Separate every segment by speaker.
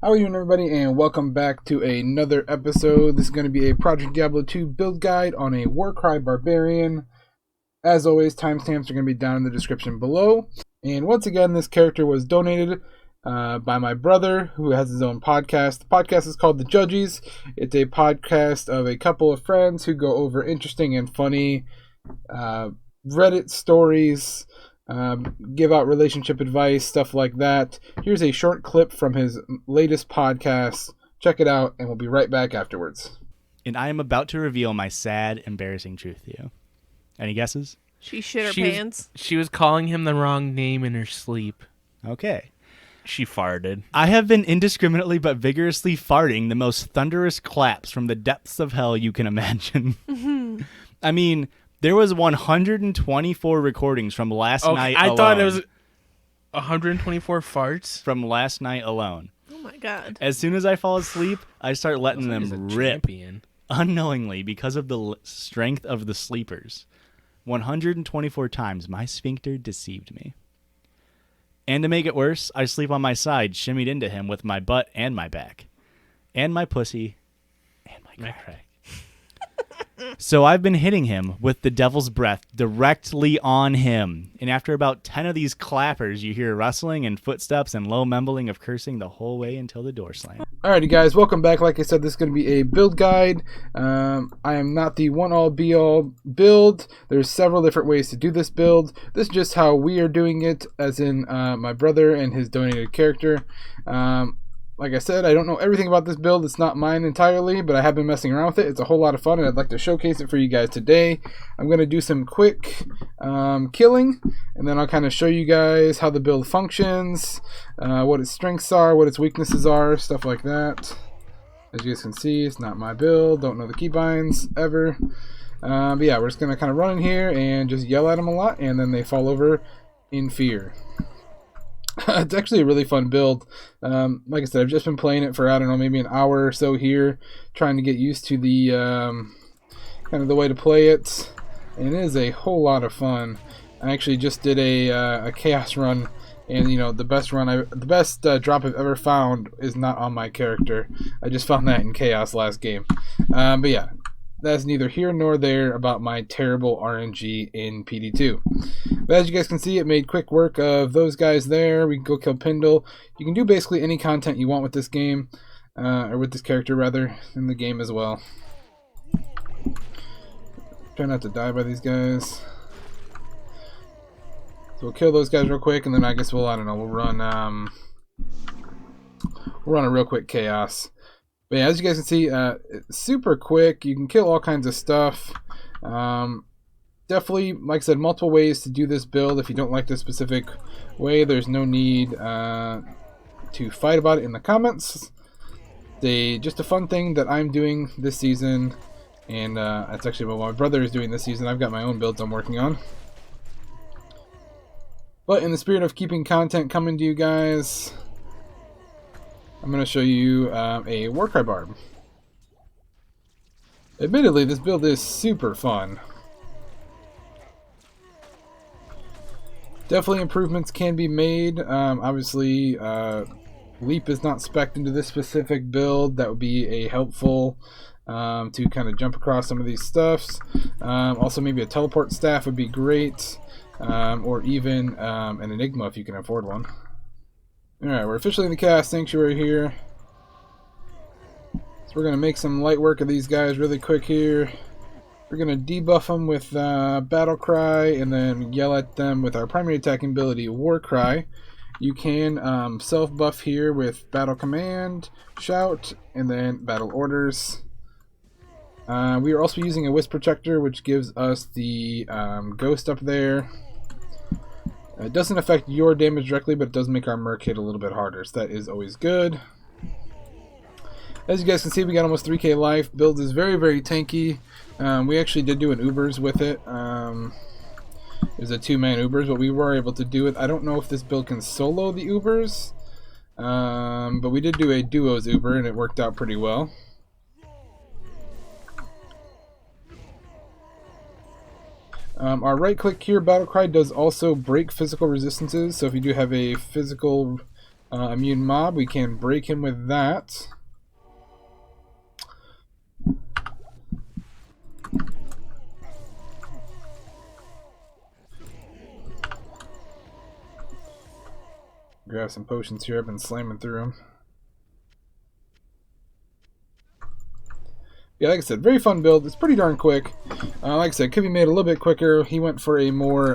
Speaker 1: How are you doing, everybody, and welcome back to another episode. This is going to be a Project Diablo 2 build guide on a Warcry Barbarian. As always, timestamps are going to be down in the description below. And once again, this character was donated by my brother, who has his own podcast. The podcast is called The Judgies. It's a podcast of a couple of friends who go over interesting and funny Reddit stories, give out relationship advice, stuff like that. Here's a short clip from his latest podcast. Check it out, and we'll be right back afterwards.
Speaker 2: And I am about to reveal my sad, embarrassing truth to you. Any guesses?
Speaker 3: She shit her pants.
Speaker 4: She was calling him the wrong name in her sleep.
Speaker 2: Okay.
Speaker 4: She farted.
Speaker 2: I have been indiscriminately but vigorously farting the most thunderous claps from the depths of hell you can imagine. I mean, there was 124 recordings from last night alone.
Speaker 4: I thought it was 124 farts?
Speaker 2: From last night alone.
Speaker 3: Oh my god.
Speaker 2: As soon as I fall asleep, I start letting them rip.
Speaker 4: Champion.
Speaker 2: Unknowingly, because of the strength of the sleepers. 124 times my sphincter deceived me. And to make it worse, I sleep on my side, shimmied into him with my butt and my back. And my pussy. And my crack. So I've been hitting him with the devil's breath directly on him. And after about 10 of these clappers, you hear rustling and footsteps and low mumbling of cursing the whole way until the door slams.
Speaker 1: Alrighty, guys, welcome back. Like I said, this is going to be a build guide. I am not the one-all, be-all build. There's several different ways to do this build. This is just how we are doing it, as in my brother and his donated character. Like I said, I don't know everything about this build. It's not mine entirely, but I have been messing around with it. It's a whole lot of fun, and I'd like to showcase it for you guys today. I'm going to do some quick killing, and then I'll kind of show you guys how the build functions, what its strengths are, what its weaknesses are, stuff like that. As you guys can see, it's not my build. Don't know the keybinds ever. But yeah, we're just going to kind of run in here and just yell at them a lot, and then they fall over in fear. It's actually a really fun build. Like I said, I've just been playing it for, I don't know, maybe an hour or so here, trying to get used to the kind of the way to play it, and it is a whole lot of fun. I actually just did a chaos run, and you know, the best drop I've ever found is not on my character. I just found that in chaos last game. But yeah, that's neither here nor there about my terrible RNG in PD2. But as you guys can see, it made quick work of those guys there. We can go kill Pindle. You can do basically any content you want with this game, or with this character rather, in the game as well. Try not to die by these guys. So we'll kill those guys real quick, and then I guess we'll run a real quick chaos. But yeah, as you guys can see, it's super quick. You can kill all kinds of stuff. Definitely, like I said, multiple ways to do this build. If you don't like this specific way, there's no need to fight about it in the comments. Just a fun thing that I'm doing this season, and that's actually what my brother is doing this season. I've got my own builds I'm working on. But in the spirit of keeping content coming to you guys, I'm going to show you a Warcry Barb. Admittedly, this build is super fun. Definitely improvements can be made. Obviously, Leap is not spec'd into this specific build. That would be a helpful to kind of jump across some of these stuffs. Also, maybe a teleport staff would be great, or even an Enigma if you can afford one. Alright, we're officially in the Chaos Sanctuary here. So we're going to make some light work of these guys really quick here. We're going to debuff them with Battle Cry, and then yell at them with our primary attacking ability, War Cry. You can self-buff here with Battle Command, Shout, and then Battle Orders. We are also using a Wisp Protector, which gives us the Ghost up there. It doesn't affect your damage directly, but it does make our Merc hit a little bit harder, so that is always good. As you guys can see, we got almost 3k life. Build is very, very tanky. We actually did do an Ubers with it. It was a 2-man Ubers, but we were able to do it. I don't know if this build can solo the Ubers, but we did do a duos Uber, and it worked out pretty well. Our right click here, Battle Cry, does also break physical resistances, so if you do have a physical Immune mob, we can break him with that. Grab some potions here. I've been slamming through them. Yeah, like I said, very fun build. It's pretty darn quick. Like I said, could be made a little bit quicker. He went for a more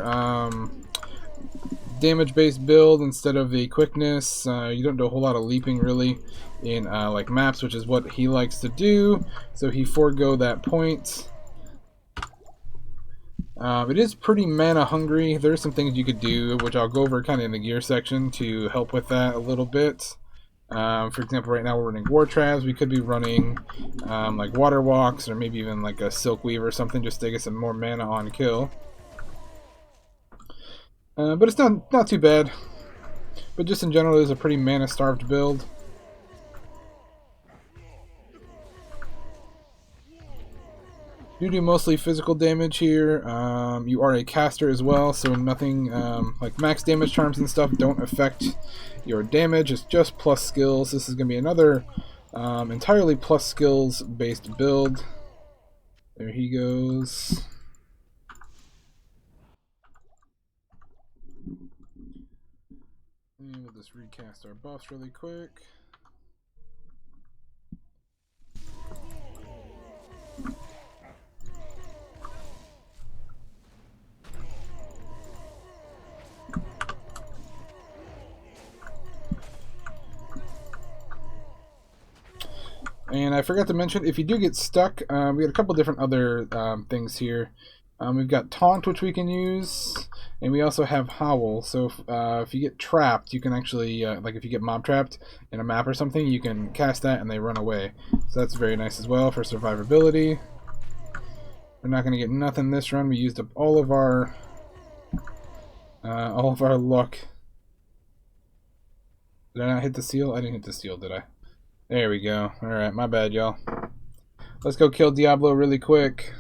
Speaker 1: damage-based build instead of a quickness. You don't do a whole lot of leaping really in like maps, which is what he likes to do. So he forego that point. It is pretty mana hungry. There's some things you could do, which I'll go over kind of in the gear section to help with that a little bit. For example, right now we're running War Traps. We could be running like Water Walks or maybe even like a Silk Weave or something just to get some more mana on kill. But it's not too bad. But just in general, it is a pretty mana-starved build. You do mostly physical damage here. You are a caster as well, so nothing like max damage charms and stuff don't affect your damage. It's just plus skills. This is going to be another entirely plus skills based build. There he goes. And we'll just recast our buffs really quick. And I forgot to mention, if you do get stuck, we got a couple different other things here. We've got Taunt, which we can use, and we also have Howl. So if you get trapped, you can actually, like if you get mob trapped in a map or something, you can cast that and they run away. So that's very nice as well for survivability. We're not going to get nothing this run. We used up all of our luck. Did I not hit the seal? I didn't hit the seal, did I? There we go. Alright, my bad, y'all. Let's go kill Diablo really quick.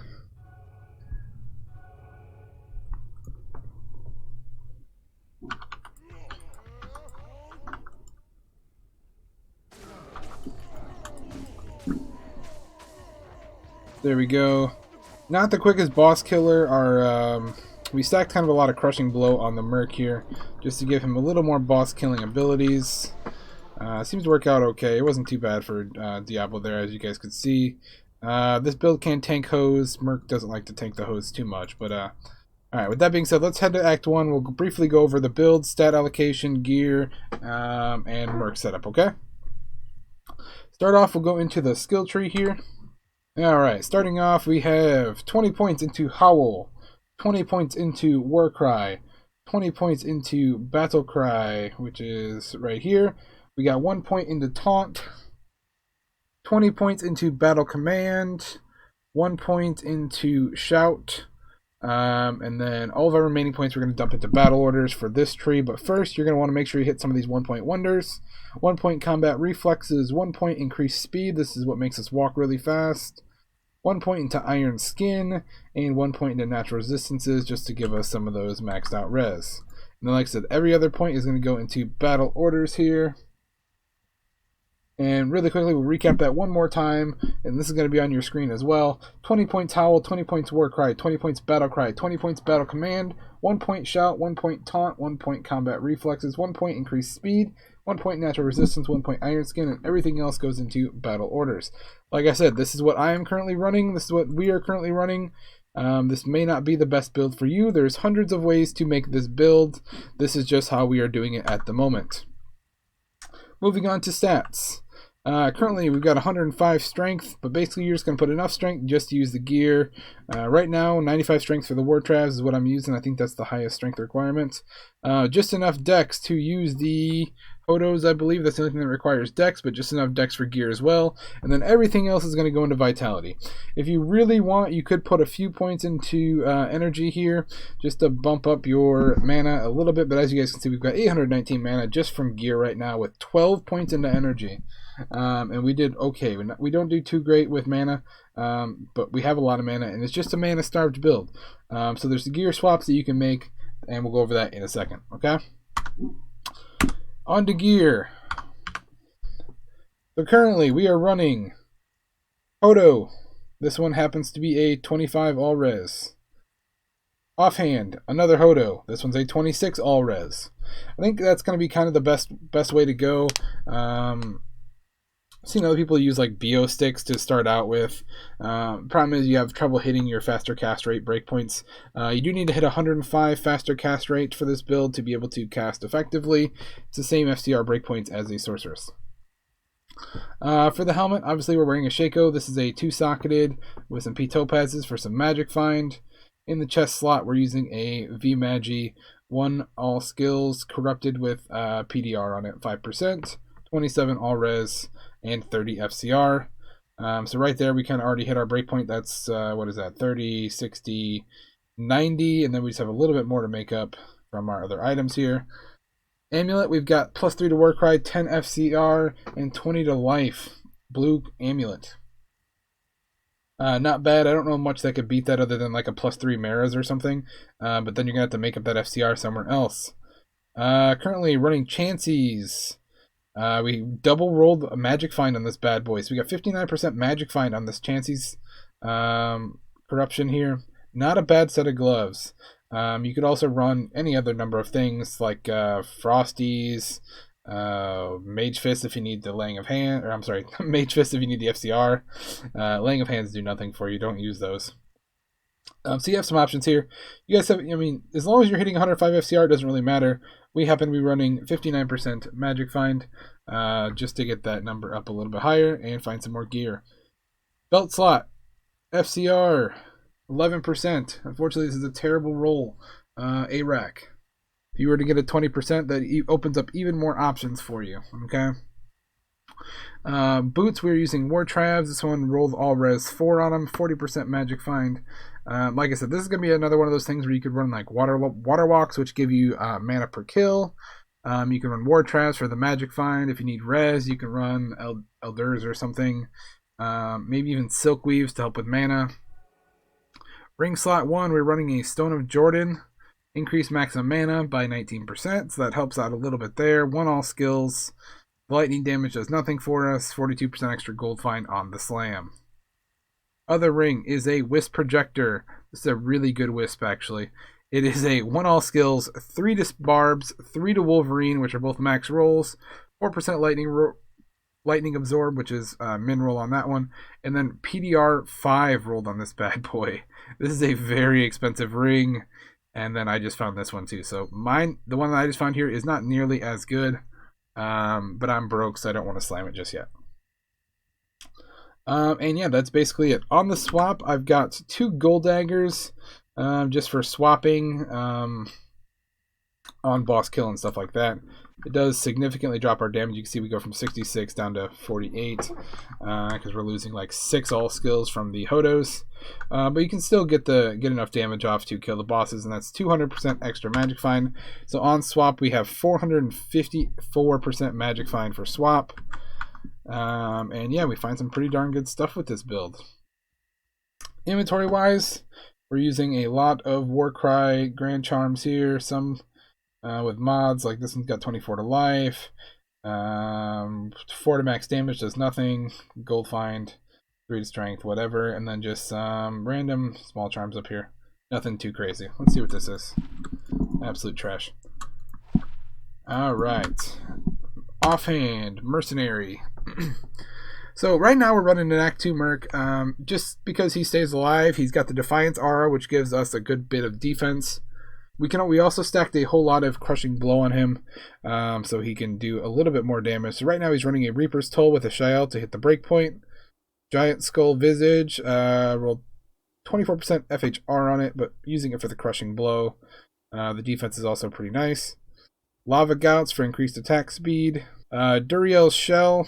Speaker 1: There we go. Not the quickest boss killer. We stacked kind of a lot of crushing blow on the Merc here, just to give him a little more boss killing abilities. Seems to work out okay. It wasn't too bad for Diablo there, as you guys could see. This build can tank hose. Merc doesn't like to tank the hose too much, but alright, with that being said, let's head to Act 1. We'll briefly go over the build, stat allocation, gear, and Merc setup, okay? Start off, we'll go into the skill tree here. Alright, starting off, we have 20 points into Howl, 20 points into Warcry, 20 points into Battle Cry, which is right here. We got 1 point into Taunt, 20 points into Battle Command, 1 point into Shout, and then all of our remaining points we're going to dump into Battle Orders for this tree. But first, you're going to want to make sure you hit some of these 1 point wonders. 1 point Combat Reflexes, 1 point Increased Speed. This is what makes us walk really fast. 1 point into Iron Skin, and 1 point into Natural Resistances, just to give us some of those maxed out res. And then, like I said, every other point is going to go into Battle Orders here. And really quickly, we'll recap that one more time, and this is going to be on your screen as well. 20 points Howl, 20 points Warcry, 20 points Battle Cry, 20 points Battle Command, 1 point Shout, 1 point Taunt, 1 point Combat Reflexes, 1 point Increased Speed, 1 point Natural Resistance, 1 point Iron Skin, and everything else goes into Battle Orders. Like I said, this is what I am currently running. This is what we are currently running. This may not be the best build for you. There's hundreds of ways to make this build. This is just how we are doing it at the moment. Moving on to stats. Currently, we've got 105 strength, but basically you're just going to put enough strength just to use the gear. Right now, 95 strength for the War Traps is what I'm using. I think that's the highest strength requirement. Just enough dex to use the Hodos, I believe. That's the only thing that requires dex, but just enough dex for gear as well. And then everything else is going to go into vitality. If you really want, you could put a few points into energy here, just to bump up your mana a little bit. But as you guys can see, we've got 819 mana just from gear right now, with 12 points into energy. And we did okay. We don't do too great with mana, but we have a lot of mana, and it's just a mana starved build. So there's the gear swaps that you can make, and we'll go over that in a second, okay? On to gear. So currently we are running Hodo. This one happens to be a 25 all res. Offhand, another Hodo. This one's a 26 all res. I think that's going to be kind of the best way to go. Seen other people use like BO sticks to start out with. Problem is you have trouble hitting your faster cast rate breakpoints. You do need to hit 105 faster cast rate for this build to be able to cast effectively. It's the same FCR breakpoints as the sorceress. For the helmet, obviously we're wearing a Shaco. This is a 2-socketed with some P topazes for some magic find. In the chest slot, we're using a V-Magi 1 all skills corrupted with PDR on it, 5%, 27 all res, and 30 FCR. So right there, we kind of already hit our breakpoint. That's, what is that, 30, 60, 90, and then we just have a little bit more to make up from our other items here. Amulet, we've got +3 to Warcry, 10 FCR, and 20 to life. Blue amulet. Not bad. I don't know much that could beat that other than like a +3 Maras or something. But then you're going to have to make up that FCR somewhere else. Currently running Chances. We double rolled a magic find on this bad boy. So we got 59% magic find on this Chances corruption here. Not a bad set of gloves. You could also run any other number of things like Frosties, Mage Fist if you need the laying of hand, or I'm sorry, Mage Fist if you need the FCR. Laying of hands do nothing for you. Don't use those. So you have some options here. You guys have, I mean, as long as you're hitting 105 FCR, it doesn't really matter. We happen to be running 59% Magic Find just to get that number up a little bit higher and find some more gear. Belt slot, FCR, 11%. Unfortunately, this is a terrible roll. ARAC. If you were to get a 20%, that opens up even more options for you. Okay. Boots, we're using War Travs. This one rolled all res 4 on them, 40% Magic Find. Like I said, this is going to be another one of those things where you could run like water walks, which give you mana per kill. You can run War Travs for the Magic Find. If you need res, you can run Elders or something. Maybe even Silk Weaves to help with mana. Ring slot 1, we're running a Stone of Jordan. Increase maximum mana by 19%, so that helps out a little bit there. 1 all skills. Lightning damage does nothing for us. 42% extra gold find on the slam. Other ring is a Wisp Projector. This is a really good Wisp, actually. It is a 1 all skills, 3 to Barbs, 3 to Wolverine, which are both max rolls, 4% lightning absorb, which is min roll on that one, and then PDR 5 rolled on this bad boy. This is a very expensive ring, and then I just found this one too. So the one that I just found here is not nearly as good, but I'm broke, so I don't want to slam it just yet. And yeah, that's basically it. On the swap, I've got 2 gold daggers, just for swapping on boss kill and stuff like that. It does significantly drop our damage. You can see we go from 66 down to 48 because we're losing like 6 all skills from the Hodos. But you can still get enough damage off to kill the bosses, and that's 200% extra magic find. So on swap, we have 454% magic find for swap. And yeah, we find some pretty darn good stuff with this build. Inventory wise, we're using a lot of Warcry Grand Charms here. Some with mods, like this one's got 24 to life, 4 to max damage, does nothing, gold find, 3 to strength, whatever, and then just some random small charms up here. Nothing too crazy. Let's see what this is. Absolute trash. Alright. Offhand, Mercenary. So right now we're running an Act 2 Merc, just because he stays alive. He's got the Defiance aura, which gives us a good bit of defense. We also stacked a whole lot of Crushing Blow on him, so he can do a little bit more damage. So right now he's running a Reaper's Toll with a Shael to hit the breakpoint. Giant Skull Visage, rolled 24% FHR on it, but using it for the Crushing Blow. The defense is also pretty nice. Lava Gouts for increased attack speed. Duriel's Shell,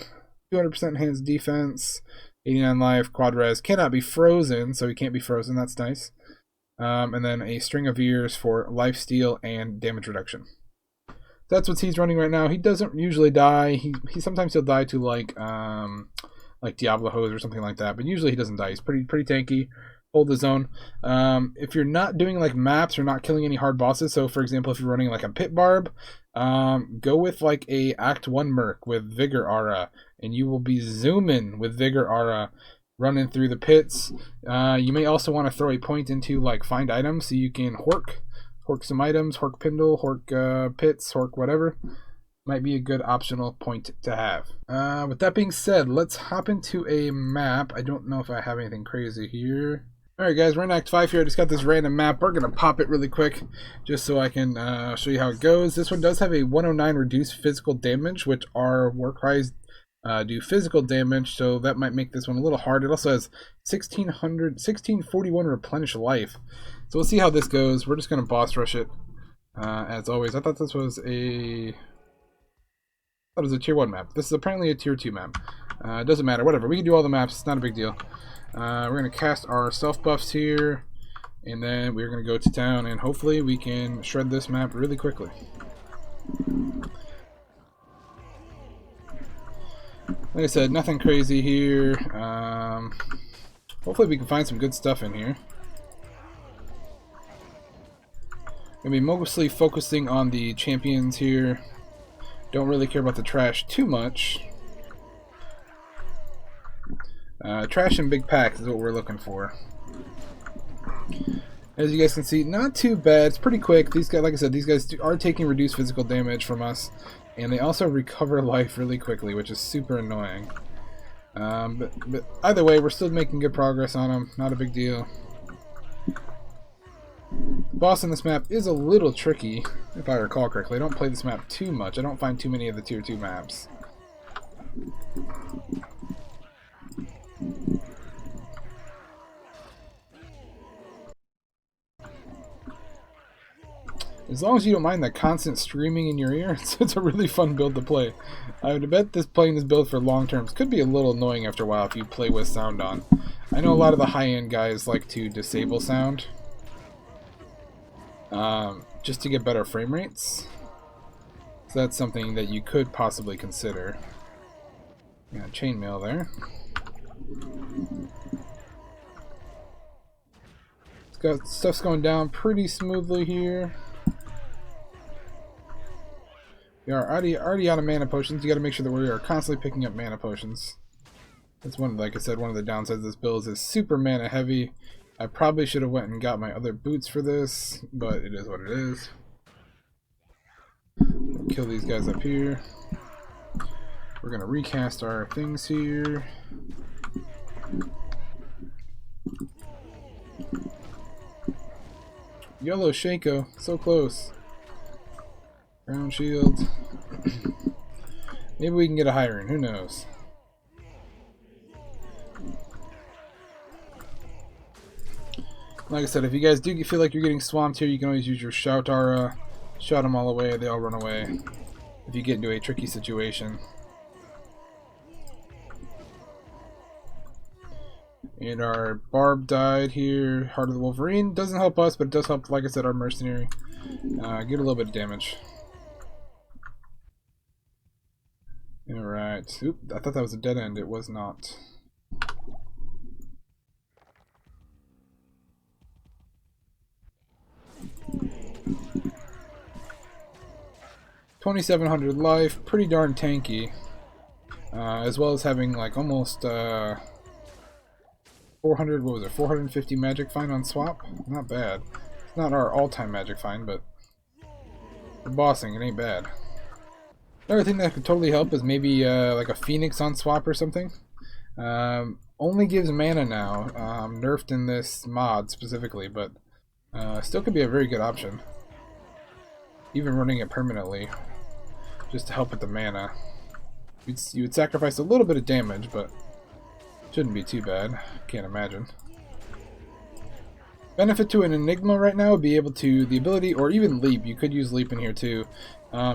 Speaker 1: 200% enhanced defense, 89 life, quad res. Cannot be frozen, so he can't be frozen. That's nice. And then a String of Ears for lifesteal and damage reduction. That's what he's running right now. He doesn't usually die. He sometimes he'll die to like Diablo hose or something like that, but usually he doesn't die. He's pretty tanky. Hold the zone. If you're not doing like maps or not killing any hard bosses, so for example, if you're running like a Pit Barb, go with like a Act 1 Merc with Vigor Aura, and you will be zooming with Vigor Aura, running through the pits. You may also want to throw a point into like find items so you can hork some items, hork Pindle, hork pits, hork whatever. Might be a good optional point to have. With that being said, let's hop into a map. I don't know if I have anything crazy here. Alright guys, we're in Act 5 here. I just got this random map. We're going to pop it really quick just so I can show you how it goes. This one does have a 109 reduced physical damage, which our war cries do physical damage, so that might make this one a little hard. It also has 1641 replenish life. So we'll see how this goes. We're just going to boss rush it as always. I thought this was a tier 1 map. This is apparently a tier 2 map. It doesn't matter, whatever. We can do all the maps, it's not a big deal. We're going to cast our self buffs here, and then we're going to go to town, and hopefully we can shred this map really quickly. Like I said, nothing crazy here. Hopefully we can find some good stuff in here. Going to be mostly focusing on the champions here. Don't really care about the trash too much. Trash in big packs is what we're looking for. As you guys can see, not too bad. It's pretty quick. These guys, like I said, these guys are taking reduced physical damage from us, and they also recover life really quickly, which is super annoying. But either way, we're still making good progress on them. Not a big deal. The boss in this map is a little tricky, if I recall correctly. I don't play this map too much. I don't find too many of the tier 2 maps. As long as you don't mind that constant screaming in your ear, it's a really fun build to play. I would bet playing this build for long terms could be a little annoying after a while if you play with sound on. I know a lot of the high-end guys like to disable sound, just to get better frame rates. So that's something that you could possibly consider. Yeah, chainmail there. Stuff's going down pretty smoothly here. We are already out of mana potions. You got to make sure that we are constantly picking up mana potions. That's one, like I said, one of the downsides of this build is super mana heavy. I probably should have went and got my other boots for this, but it is what it is. Kill these guys up here. We're gonna recast our things here. Yellow Shaco, so close. Ground shield. Maybe we can get a Hiren, who knows? Like I said, if you guys do feel like you're getting swamped here, you can always use your shout aura. Shout them all away, they all run away. If you get into a tricky situation. And our Barb died here. Heart of the Wolverine doesn't help us, but it does help, like I said, our mercenary. Get a little bit of damage. Alright. Oop, I thought that was a dead end. It was not. $2,700 life. Pretty darn tanky. As well as having like almost 400, what was it, 450 magic find on swap? Not bad. It's not our all-time magic find, but for bossing, it ain't bad. Another thing that could totally help is maybe like a Phoenix on swap or something. Only gives mana now, nerfed in this mod specifically, but still could be a very good option. Even running it permanently, just to help with the mana. You would sacrifice a little bit of damage, but shouldn't be too bad. Can't imagine. Benefit to an Enigma right now would be able to, the ability, or even Leap, you could use Leap in here too.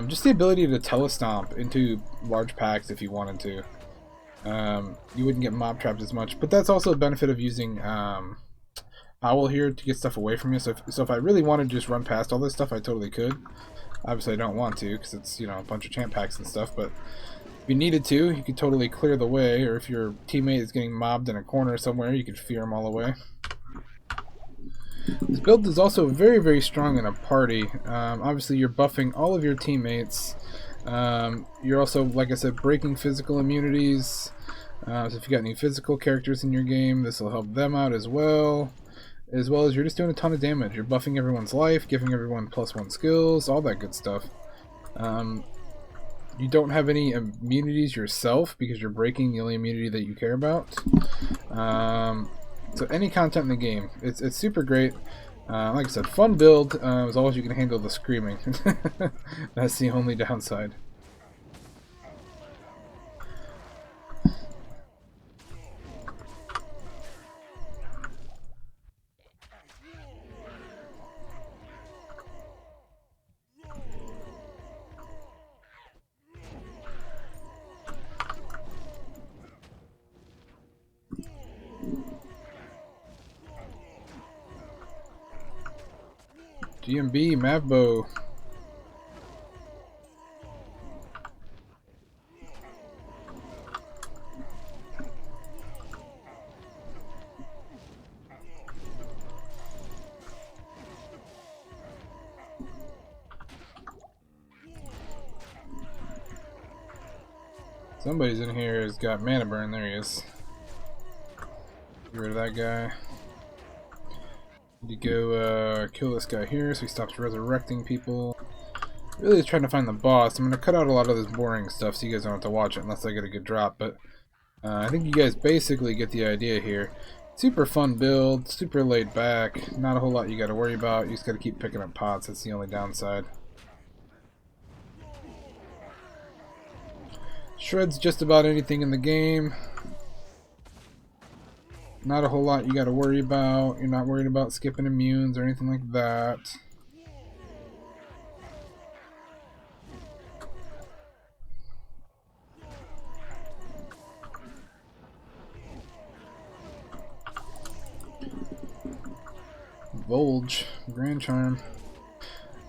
Speaker 1: Just the ability to telestomp into large packs if you wanted to. You wouldn't get mob trapped as much, but that's also a benefit of using Owl here to get stuff away from you. So if I really wanted to just run past all this stuff, I totally could. Obviously I don't want to, because it's, you know, a bunch of champ packs and stuff, but if you needed to, you could totally clear the way, or if your teammate is getting mobbed in a corner somewhere, you could fear them all away. This build is also very, very strong in a party. Obviously, you're buffing all of your teammates. You're also, like I said, breaking physical immunities. So if you got any physical characters in your game, this will help them out as well. As well as you're just doing a ton of damage. You're buffing everyone's life, giving everyone +1 skills, all that good stuff. You don't have any immunities yourself because you're breaking the only immunity that you care about. So any content in the game, it's super great. Like I said, fun build, as long as you can handle the screaming. That's the only downside. GMB, Mavbo. Somebody's in here has got mana burn. There he is. Get rid of that guy. Need to go kill this guy here so he stops resurrecting people. Really trying to find the boss. I'm going to cut out a lot of this boring stuff so you guys don't have to watch it unless I get a good drop. But I think you guys basically get the idea here. Super fun build, super laid back. Not a whole lot you got to worry about. You just got to keep picking up pots. That's the only downside. Shreds just about anything in the game. Not a whole lot you got to worry about. You're not worried about skipping immunes or anything like that. Volge, Grand Charm.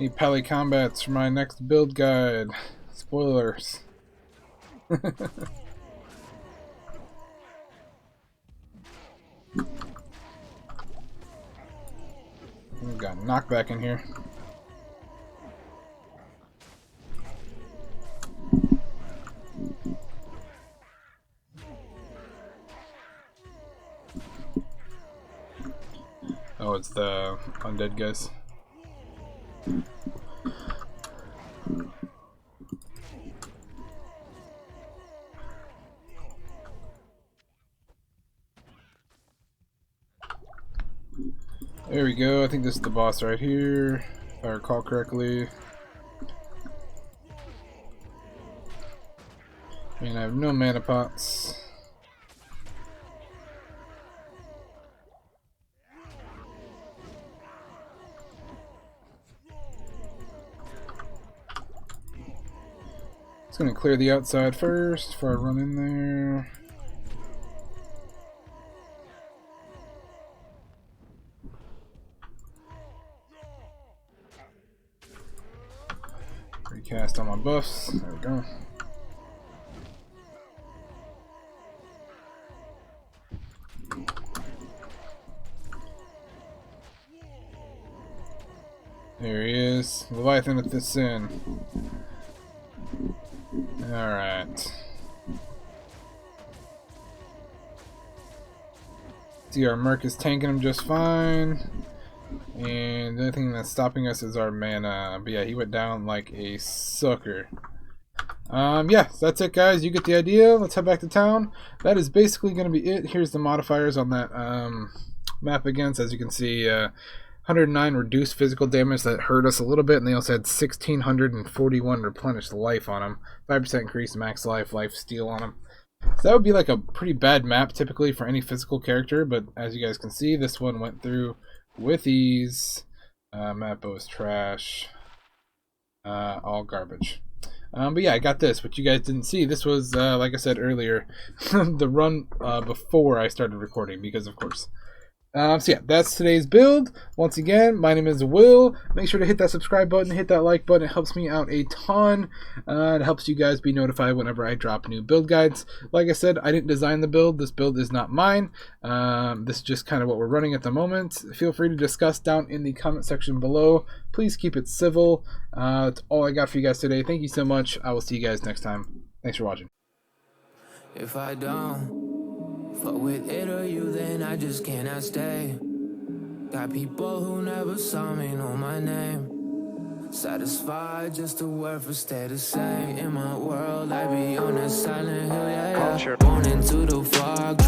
Speaker 1: Need Pally Combats for my next build guide. Spoilers. We got knockback in here. Oh, it's the undead guys. There we go. I think this is the boss right here, if I recall correctly. And I have no mana pots. Just gonna clear the outside first before I run in there. Recast all my buffs. There we go. There he is. Leviathan at this in. Alright. See, our Merc is tanking him just fine. And the only thing that's stopping us is our mana. But yeah, he went down like a sucker. Yeah, so that's it, guys. You get the idea. Let's head back to town. That is basically going to be it. Here's the modifiers on that map again. So as you can see, 109 reduced physical damage that hurt us a little bit, and they also had 1,641 replenished life on them. 5% increase max life, life steal on them. So that would be like a pretty bad map typically for any physical character, but as you guys can see, this one went through with ease. Map was trash. All garbage. But yeah, I got this. What you guys didn't see, this was, like I said earlier, the run before I started recording, because of course So yeah, that's today's build. Once again, my name is Will. Make sure to hit that subscribe button, hit that like button. It helps me out a ton. It helps you guys be notified whenever I drop new build guides. Like I said, I didn't design the build. This build is not mine. This is just kind of what we're running at the moment. Feel free to discuss down in the comment section below. Please keep it civil. That's all I got for you guys today. Thank you so much. I will see you guys next time. Thanks for watching.
Speaker 5: If I don't fuck with it or you, then I just cannot stay. Got people who never saw me know my name. Satisfied just to work for stay the same. In my world, I be on that silent hill, yeah, yeah. Born into the fog.